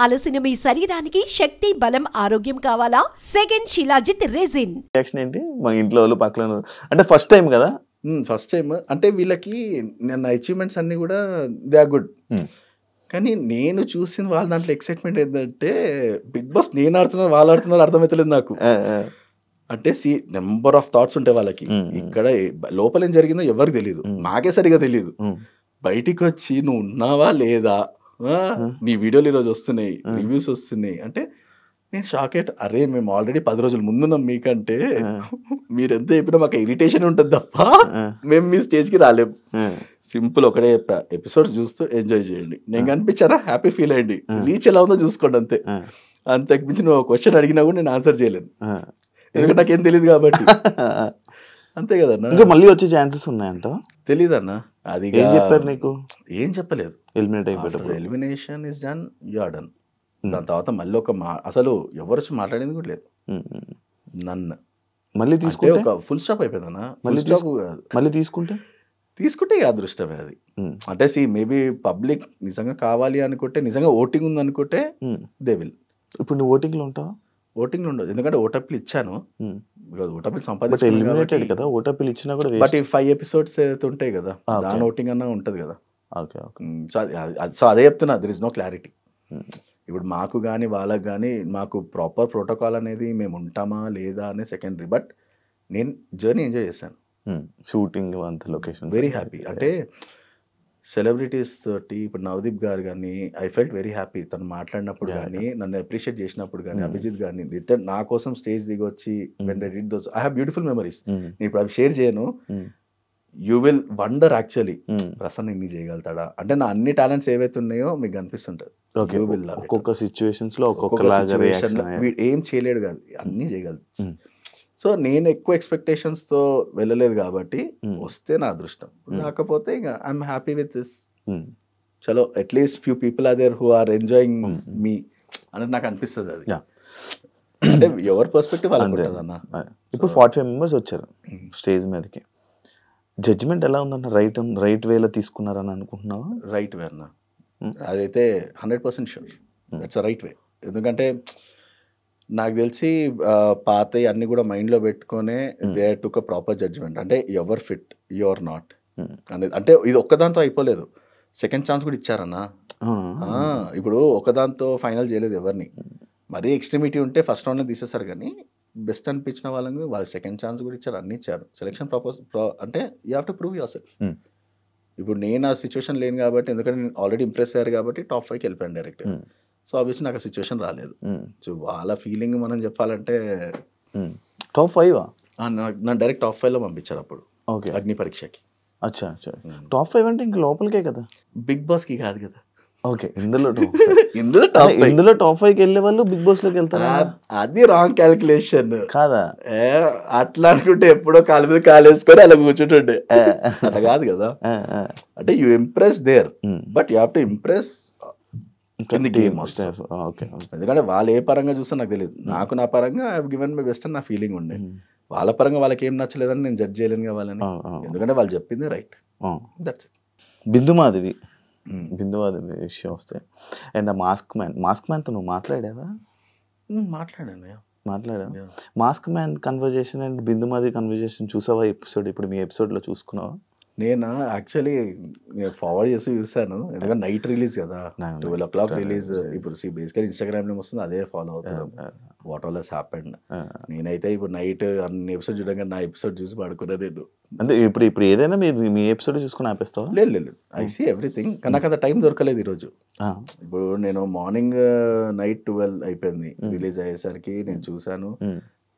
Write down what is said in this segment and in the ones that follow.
అలసిన మీ శరీరానికి శక్తి, బలం, ఆరోగ్యం కావాలా? Second shilajit resin. రియాక్షన్ ఏంటి? మా ఇంట్లో వాళ్ళు పక్కన అంటే ఫస్ట్ టైం కదా, ఫస్ట్ టైం అంటే వీళ్ళకి నా అచీవ్మెంట్స్ అన్నీ కూడా దే ఆర్ గుడ్. కానీ నేను చూసిన వాళ్ళ దాంట్లో ఎక్సైట్మెంట్ ఏంటంటే బిగ్ బాస్ నేను ఆడుతున్నారు వాళ్ళు ఆడుతున్నారు అర్థమవుతలేదు నాకు. అంటే నెంబర్ ఆఫ్ థాట్స్ ఉంటాయి వాళ్ళకి. ఇక్కడ లోపల ఏం జరిగిందో ఎవరికి తెలియదు, నాకే సరిగా తెలియదు. బయటికి వచ్చి నువ్వు ఉన్నావా లేదా, నీ వీడియోలు ఈరోజు వస్తున్నాయి, రివ్యూస్ వస్తున్నాయి అంటే నేను షాక్ అయ్యా. అరే మేము ఆల్రెడీ 10 రోజుల ముందున్నాం మీకంటే, మీరు ఎంత చెప్పినా మాకు ఇరిటేషన్ ఉంటుంది తప్ప మేము మీ స్టేజ్కి రాలేము. సింపుల్ ఒకటే చెప్పా, ఎపిసోడ్స్ చూస్తూ ఎంజాయ్ చేయండి. నేను కనిపించారా హ్యాపీ ఫీల్ అయ్యండి, రీచ్ ఎలా ఉందో చూసుకోండి అంతే. అంతకు మించి నువ్వు క్వశ్చన్ అడిగినా కూడా నేను ఆన్సర్ చేయలేను, ఎందుకంటే నాకేం తెలియదు కాబట్టి. అంతే కదన్నా. ఇంకా మళ్ళీ వచ్చే ఛాన్సెస్ ఉన్నాయంట. తెలీదు అన్న, అది ఏం చెప్పారు నీకు? ఏం చెప్పలేదు. ఎలిమినేట్ అయిపోయారు. Elimination is done, you are done. దాని తర్వాత మళ్ళీ అసలు ఎవరు వచ్చి మాట్లాడేది కూడా లేదు. నన్ను మళ్ళీ తీసుకుంటే ఒక ఫుల్ స్టాప్ అయిపోయిందన్న. మళ్ళీ తీసుకుంటే అదృష్టమే అది. అంటే మేబీ పబ్లిక్ నిజంగా కావాలి అనుకుంటే, నిజంగా ఓటింగ్ ఉంది అనుకుంటే దే విల్. ఇప్పుడు నువ్వు ఓటింగ్ లో ఉంటావా? ఓటింగ్ ఉండదు, ఎందుకంటే ఓటప్లు ఇచ్చాను, ఓటప్లు సంపాదించాను కదా. ఓటప్లు ఇచ్చినా కూడా బట్ 5 ఎపిసోడ్స్ ఉంటాయి కదా, దాని ఓటింగ్ అన్నా ఉంటది కదా. సో అదే చెప్తున్నా, దర్ ఇస్ నో క్లారిటీ. ఇప్పుడు మాకు కానీ వాళ్ళకి కానీ మాకు ప్రాపర్ ప్రోటోకాల్ అనేది మేము ఉంటామా లేదా అనే సెకండరీ. బట్ నేను జర్నీ ఎంజాయ్ చేశాను, షూటింగ్ అంత లొకేషన్ వెరీ హ్యాపీ. అంటే సెలబ్రిటీస్ తోటి ఇప్పుడు నవదీప్ గారు కానీ ఐ ఫెల్ట్ వెరీ హ్యాపీ. తను మాట్లాడినప్పుడు కానీ, నన్ను అప్రిషియేట్ చేసినప్పుడు కానీ, అభిజిత్ గారిని రిటర్న్ నా కోసం స్టేజ్ దిగి వచ్చి when I did those, I have beautiful memories. నేను ఇప్పుడు అవి షేర్ చేయను. You will wonder actually, Prasanna ఇన్ని చేయగలుగుతాడా అంటే. నా అన్ని టాలెంట్స్ ఏవైతే ఉన్నాయో మీకు కనిపిస్తుంటాయి. ఒక్కొక్క సిచ్యువేషన్స్ లో ఏం చేయలేడు కాదు, అన్నీ చేయగలదు. సో నేను ఎక్కువ ఎక్స్పెక్టేషన్స్తో వెళ్ళలేదు కాబట్టి వస్తే నా అదృష్టం, కాకపోతే ఇక ఐఎమ్ హ్యాపీ విత్ దిస్. చలో at least few people are there who are enjoying me అనేది నాకు అనిపిస్తుంది. అది అంటే ఎవరి పర్స్పెక్టివ్ వాళ్ళకి ఉంటుంది అన్న. ఇప్పుడు 45 మెంబర్స్ వచ్చారు స్టేజ్ మీదకి. జడ్జిమెంట్ ఎలా ఉందన్న? రైట్ వేలో తీసుకున్నారని అనుకుంటున్నావా? రైట్ వే అన్న, అదైతే 100% sure that's a right way. ఎందుకంటే నాకు తెలిసి పాత అన్ని కూడా మైండ్లో పెట్టుకునే they took a proper judgement. అంటే ever fit, you are not అనేది. అంటే ఇది ఒక్కదాంతో అయిపోలేదు, సెకండ్ ఛాన్స్ కూడా ఇచ్చారన్న. ఇప్పుడు ఒకదాంతో ఫైనల్ చేయలేదు ఎవరిని. మరీ ఎక్స్ట్రీమిటీ ఉంటే ఫస్ట్ రౌండ్లో తీసేస్తారు, కానీ బెస్ట్ అనిపించిన వాళ్ళని వాళ్ళు సెకండ్ ఛాన్స్ కూడా ఇచ్చారు, అన్ని ఇచ్చారు. సెలెక్షన్ అంటే you have to prove your self. ఇప్పుడు నేను ఆ సిచ్యువేషన్ లేను కాబట్టి, ఎందుకంటే నేను ఆల్రెడీ ఇంప్రెస్ అయ్యారు కాబట్టి టాప్ 5కి వెళ్ళిపోయాను డైరెక్ట్. సో ఆబ్వియస్లీ నాకు ఆ సిచ్యువేషన్ రాలేదు. సో వాళ్ళ ఫీలింగ్ మనం చెప్పాలంటే టాప్ 5 నన్ను డైరెక్ట్ టాప్ 5లో పంపించారు అప్పుడు అగ్ని పరీక్షకి. అచ్చా, టాప్ 5 అంటే ఇంకా లోపలికే కదా, బిగ్ బాస్కి కాదు కదా. ఓకే, ఇందులో టాప్ 5కి వెళ్ళే వాళ్ళు బిగ్ బాస్ లోకి వెళ్తారా? అది రాంగ్ క్యాలిక్యులేషన్ కాదా? అట్లా అనుకుంటే ఎప్పుడో కాలు మీద కాలు వేసుకొని అలా కూర్చుంటుండే, అట్లా కాదు కదా. అంటే you impress there, but you have to impress in the game also. ఎందుకంటే వాళ్ళు ఏ పరంగా చూస్తే నాకు తెలియదు, నాకు నా పరంగా I have given my best అని నా ఫీలింగ్ ఉండే. వాళ్ళ పరంగా వాళ్ళకి ఏం నచ్చలేదని నేను జడ్జ్ చేయలేను కావాలని, ఎందుకంటే వాళ్ళు చెప్పింది రైట్. That's it. బిందుమాధవి విషయం వస్తే, అండ్ మాస్క్ మ్యాన్తో నువ్వు మాట్లాడావా? మాట్లాడా mask man conversation and Bindu Madhavi conversation చూసావా ఎపిసోడ్? ఇప్పుడు మీ ఎపిసోడ్లో చూసుకున్నావా? నేను యాక్చువల్లీ ఫార్వర్డ్ చేసి చూసాను, ఎందుకంటే నైట్ రిలీజ్ కదా, 12 o'clock రిలీజ్. ఇప్పుడు బేసికలీ ఇన్స్టాగ్రామ్లో వస్తుంది, అదే ఫాలో అవుతాను వాట్ ఆల్ హస్ హ్యాపెండ్. నేనైతే ఇప్పుడు నైట్ అన్ని ఎపిసోడ్ చూడగా నా ఎపిసోడ్ చూసి పడుకున్నా నేను. అంటే ఇప్పుడు ఏదైనా మీ ఎపిసోడ్ చూసుకుని ఆపేస్తావా? లేదు, ఐ సీ ఎవ్రీథింగ్. కానీ నాకు అంత టైం దొరకలేదు ఈరోజు. ఇప్పుడు నేను మార్నింగ్ నైట్ 12 అయిపోయింది రిలీజ్ అయ్యేసరికి, నేను చూసాను,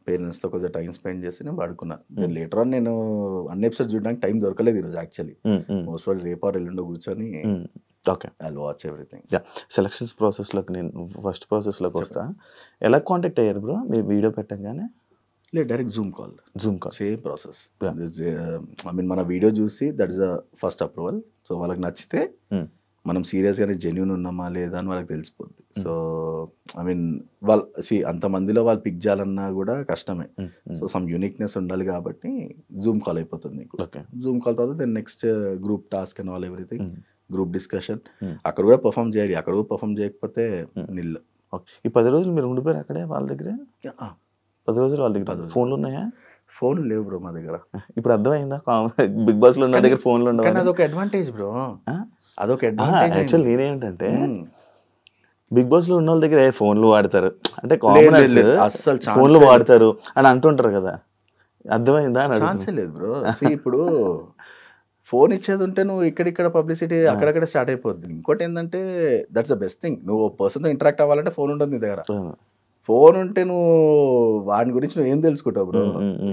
పేరెంట్స్తో కొంచెం టైం స్పెండ్ చేసి నేను పడుకున్నా. లేటర్ ఆన్ నేను అన్ని ఎపిసోడ్ చూడడానికి టైం దొరకలేదు ఈరోజు యాక్చువల్లీ. మోస్ట్ ప్రాబ్లీ రేపు ఆర్ ఎల్లుండో కూర్చొని I will watch everything. Selections ప్రాసెస్లోకి నేను ఫస్ట్ ప్రాసెస్లోకి వస్తా. ఎలా కాంటాక్ట్ అయ్యారు బ్రో మీరు వీడియో పెట్టగానే? లేదు, direct Zoom call same process. I mean మన వీడియో చూసి that is the first approval. So వాళ్ళకి నచ్చితే మనం సీరియస్గానే జెన్యూన్ ఉన్నామా లేదా అని వాళ్ళకి తెలిసిపోద్ది. సో ఐ మీన్ వాళ్ళు అంతమందిలో వాళ్ళు పిక్ చేయాలన్నా కూడా కష్టమే. సో సమ్ యూనిక్నెస్ ఉండాలి కాబట్టి జూమ్ కాల్ అయిపోతుంది నీకు. జూమ్ కాల్ తర్వాత then next group task and all everything group discussion, అక్కడ కూడా పర్ఫామ్ చేయాలి, అక్కడ కూడా పర్ఫామ్ చేయకపోతే నిల్. ఓకే. ఈ 10 రోజులు మీరు ఉండిపోయారు అక్కడే వాళ్ళ దగ్గరే? 10 రోజులు వాళ్ళ దగ్గర ఫోన్లు ఉన్నాయా? ఫోన్ లేవు బ్రో మా దగ్గర. ఇప్పుడు అర్థమైందా బిగ్ బాస్ లో ఉన్న దగ్గర ఫోన్లు ఉండవు? కానీ అదొక అడ్వాంటేజ్ బ్రో, అదొక అడ్వాంటేజ్. యాక్చువల్ నేనేంటంటే బిగ్ బాస్ లో ఉన్న వాళ్ళ దగ్గర ఫోన్లు వాడతారు అంటే కామనర్స్ అస్సలు ఫోన్లు వాడతారు అని అంటుంటారు కదా, అర్థమైందా? ఛాన్సే లేదు బ్రో. ఇప్పుడు ఫోన్ ఇచ్చేది ఉంటే నువ్వు ఇక్కడిక్కడ పబ్లిసిటీ అక్కడక్కడ స్టార్ట్ అయిపోద్ది. ఇంకోటి ఏంటంటే దట్స్ ద బెస్ట్ థింగ్, నువ్వు పర్సన్తో ఇంటరాక్ట్ అవ్వాలంటే ఫోన్ ఉంటుంది నీ దగ్గర. ఫోన్ ఉంటే నువ్వు వాడి గురించి నువ్వు ఏం తెలుసుకుంటావు బ్రో?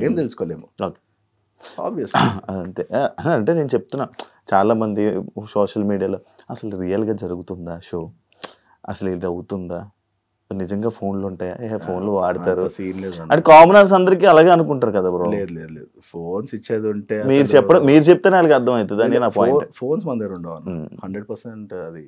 ఏం తెలుసుకోలేము ఆబ్వియస్. అంతే. అంటే నేను చెప్తున్నా, చాలా మంది సోషల్ మీడియాలో అసలు రియల్గా జరుగుతుందా షో, అసలు ఇది అవుతుందా, నిజంగా ఫోన్లు ఉంటాయా, ఫోన్లు వాడతారు అంటే కామనర్స్ అందరికీ అలాగే అనుకుంటారు కదా బ్రో. లేదు లేదు లేదు, ఫోన్స్ ఇచ్చేది ఉంటే మీరు చెప్తేనే వాళ్ళకి అర్థం అవుతుంది అని నా పాయింట్. ఫోన్స్ మన దగ్గర ఉండవు 100%. అది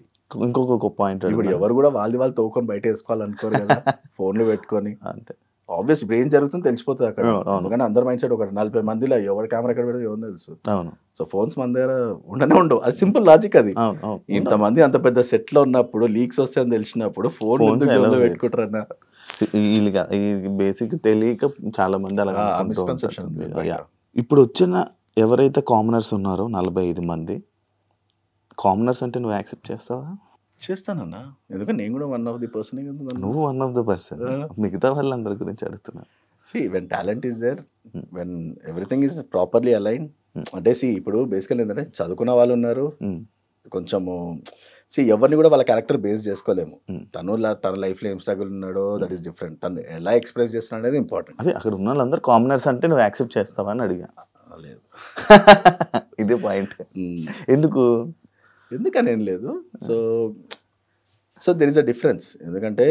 ఇంకొక పాయింట్, ఇప్పుడు ఎవరు కూడా వాళ్ళు తోకొని బయట వేసుకోవాలనుకోరు కదా ఫోన్లు పెట్టుకొని. అంతే ఆబ్వియస్, ఇప్పుడు ఏం జరుగుతుందో తెలిసిపోతుంది అక్కడ. ఎందుకంటే అందరు మైండ్ సెట్, ఒక 40 మందిలో ఎవరి కెమెరా ఎక్కడ పెడితే ఎవరు తెలుసు. సో ఫోన్స్ మన దగ్గర ఉండవు, అది సింపుల్ లాజిక్. అది ఇంతమంది అంత పెద్ద సెట్ లో ఉన్నప్పుడు లీక్స్ వస్తాయని తెలిసినప్పుడు ఫోన్ పెట్టుకుంటారన్న బేసిక్ తెలియక చాలా మంది అలా మిస్కన్సెప్షన్. ఇప్పుడు వచ్చిన ఎవరైతే కామనర్స్ ఉన్నారో 45 మంది కామనర్స్ అంటే నువ్వు యాక్సెప్ట్ చేస్తావా? చేస్తానన్నా, ఎందుకంటే నేను కూడా వన్ ఆఫ్ ది పర్సన్. నువ్వు వన్ ఆఫ్ ద పర్సన్, మిగతా వాళ్ళందరి గురించి అడుగుతున్నా. When talent is there, when everything is properly align. అంటే ఇప్పుడు బేసికల్ ఏంటంటే చదువుకున్న వాళ్ళు ఉన్నారు, కొంచెము ఎవరిని కూడా వాళ్ళ క్యారెక్టర్ బేస్ చేసుకోలేము. తన లైఫ్లో ఏం స్ట్రగుల్ ఉన్నాడో దట్ ఈస్ డిఫరెంట్, తను ఎలా ఎక్స్ప్రెస్ చేస్తున్నాడు అనేది ఇంపార్టెంట్. అదే అక్కడ ఉన్న వాళ్ళందరూ కామనర్స్ అంటే నువ్వు యాక్సెప్ట్ చేస్తావా అని అడిగా. లేదు ఇదే పాయింట్. ఎందుకని ఏం లేదు. So there is a difference. ఎందుకంటే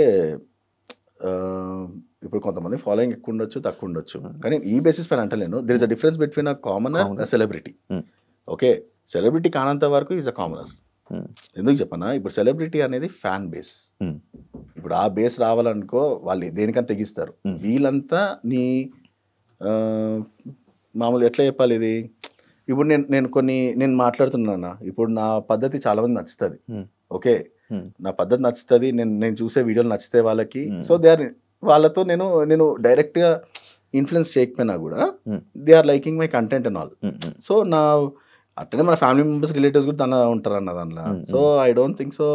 ఇప్పుడు కొంతమంది ఫాలోయింగ్ ఎక్కువ ఉండొచ్చు, తక్కువ ఉండొచ్చు, కానీ ఈ బేసిస్ పైన అంటలేను. There is a difference between a commoner, a celebrity. Okay, celebrity కానంత వరకు ఈజ్ అ కామనర్. ఎందుకు చెప్పనా, ఇప్పుడు సెలబ్రిటీ అనేది ఫ్యాన్ బేస్. ఇప్పుడు ఆ బేస్ రావాలనుకో వాళ్ళు దేనికని తెగిస్తారు. వీళ్ళంతా నీ మామూలు ఎట్లా చెప్పాలి ఇది, ఇప్పుడు నేను మాట్లాడుతున్నాను, ఇప్పుడు నా పద్ధతి చాలా మంది నచ్చుతుంది. ఓకే, నా పద్ధతి నచ్చుతుంది, నేను చూసే వీడియోలు నచ్చితే వాళ్ళకి. సో దే ఆర్ వాళ్ళతో నేను డైరెక్ట్గా ఇన్ఫ్లుయెన్స్ చేయకపోయినా కూడా they are liking my content and all. So అట్టనే మన ఫ్యామిలీ మెంబర్స్, రిలేటివ్స్ కూడా ఉంటారు అన్న దాంట్లో. So I don't think so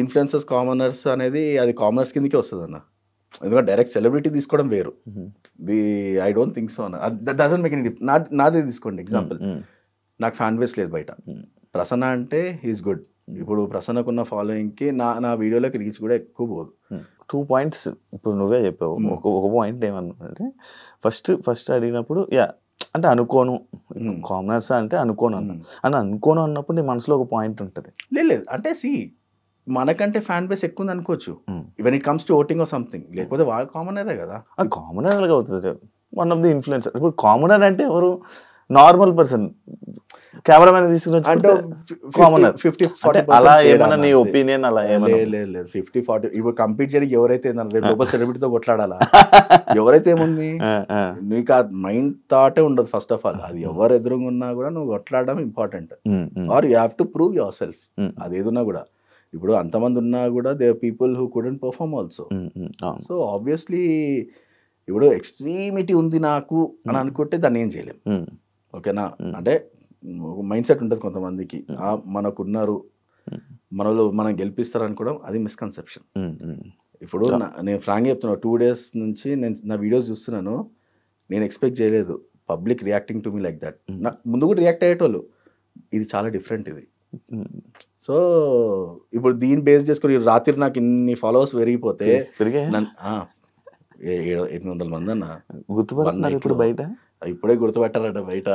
influencers commoners అనేది అది కామనర్స్ కిందకే వస్తుంది అన్న. ఎందుకంటే డైరెక్ట్ సెలబ్రిటీ తీసుకోవడం వేరు. ఐ డోంట్ థింక్ సో అన్న. That doesn't make any difference. నాదే తీసుకోండి ఎగ్జాంపుల్, నాకు ఫ్యాన్ బేస్ లేదు బయట. ప్రసన్న అంటే హీస్ గుడ్. ఇప్పుడు ప్రసన్నకున్న ఫాలోయింగ్కి నా వీడియోలోకి రీచ్ కూడా ఎక్కువ పోదు. 2 పాయింట్స్ ఇప్పుడు నువ్వే చెప్పావు. ఒక పాయింట్ ఏమన్నా ఫస్ట్ అడిగినప్పుడు అంటే అనుకోను, కామనర్స్ అంటే అనుకోను అనుకోను అన్నప్పుడు నీ మనసులో ఒక పాయింట్ ఉంటుంది. లేదు అంటే మనకంటే ఫ్యాన్ బేస్ ఎక్కువ ఉంది అనుకోవచ్చు even it comes to voting or something. లేకపోతే వాళ్ళు కామనరే కదా. కామనర్ అలాగే అవుతుంది. One of the influencer. ఇప్పుడు కామనర్ అంటే ఎవరు? నార్మల్ పర్సన్, కెమెరామెన్ తీసుకుని కామనర్. 50-40 అలా ఏమన్నా నీ ఒపీనియన్? అలా లేదు 50-40. ఇప్పుడు కంపీట్ చేయడానికి ఎవరైతే సెలబ్రిటీతో కొట్లాడాలా? ఎవరైతే ఏముంది నీకు ఆ మైండ్ థాటే ఉండదు ఫస్ట్ ఆఫ్ ఆల్. అది ఎవరు ఎదురుగా ఉన్నా కూడా నువ్వు కొట్లాడడం important. Or you have to prove your self. అది ఏదున్నా కూడా, ఇప్పుడు అంతమంది ఉన్నా కూడా they are people who couldn't perform also. So obviously ఇప్పుడు ఎక్స్ట్రీమిటీ ఉంది నాకు అని అనుకుంటే దాన్ని ఏం చేయలేం. ఓకేనా? అంటే మైండ్ సెట్ ఉంటుంది కొంతమందికి, మనకున్నారు మనలో మనం గెలిపిస్తారు అనుకోవడం, అది మిస్కన్సెప్షన్. ఇప్పుడు నేను ఫ్రాంక్గా చెప్తున్నా, 2 days నుంచి నేను నా వీడియోస్ చూస్తున్నాను, నేను ఎక్స్పెక్ట్ చేయలేదు public reacting to me like that. నా ముందు కూడా రియాక్ట్ అయ్యేటోళ్ళు, ఇది చాలా డిఫరెంట్ ఇది. సో ఇప్పుడు దీన్ని బేస్ చేసుకుని రాత్రి నాకు ఇన్ని ఫాలోవర్స్ పెరిగిపోతే 800 మంది అన్న గుర్తుపడుతున్నారు ఇప్పుడు బయట. ఇప్పుడే గుర్తుపెట్టారట బయట.